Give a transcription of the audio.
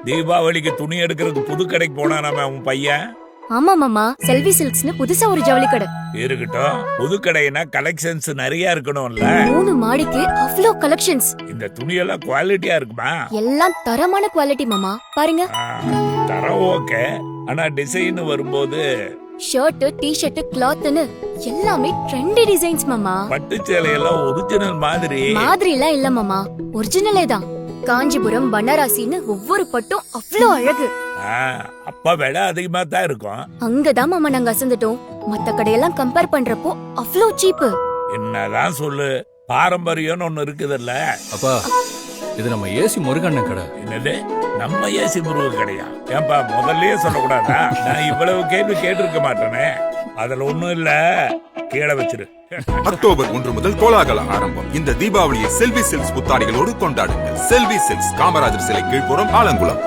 தீபாவளிக்கு துணி எடுக்கிறதுக்கு புது கடைக்கு போனானாம உன் பையன். ஆமா மாமா, செல்வி சில்க்ஸ்னு புதுசா ஒரு ஜவுளி கடை. இருக்கட்டும், புது கடைனா கலெக்ஷன்ஸ் நிறைய இருக்கணும்ல. 3 மாடிக்கு அவ்ளோ கலெக்ஷன்ஸ். இந்த துணியெல்லாம் குவாலிட்டியா இருக்குமா? எல்லாம் தரமான குவாலிட்டி மாமா, பாருங்க. தரம் ஓகே, ஆனா டிசைன் வரும்போது ஷர்ட், டி-ஷர்ட், கிளாத்னு எல்லாமே ட்ரெண்டி டிசைன்ஸ் மாமா. பட்டு சேலையெல்லாம் ஒரிஜினல் மாதிரிலாம் இல்ல மாமா, ஒரிஜினலே தான். காஞ்சிபுரம், பனாரசின்னு ஒவ்வொரு பட்டும் அவ்ளோ அழகு. அப்ப விலை அதிகமா தான் இருக்கும். அங்கதான் மாமா நாங்க அசந்துட்டோம். மத்த கடையெல்லாம் கம்பேர் பண்றப்போ அவ்ளோ சீப். என்னதான் சொல்லு, பாரம்பரியம்னு ஒண்ணு இருக்குதுல்ல. அப்பா, இது நம்ம ஏசி முருகண்ணன் கடை. என்னது, நம்ம ஏசி முருகன் கடையா? ஏன்பா முதல்லயே சொல்லக்கூடாதா? நான் இவ்வளவு கேள்வி கேட்டிருக்க மாட்டேனே. அதுல ஒண்ணும் இல்ல, கீழே வச்சிரு. அக்டோபர் 1 முதல் கோலாகல ஆரம்பம். இந்த தீபாவளியை செல்வி சில்க்ஸ் புத்தாடைகளோடு கொண்டாடுங்கள். செல்வி சில்க்ஸ், காமராஜர் சிலை கீழ்ப்புறம், ஆலங்குளம்.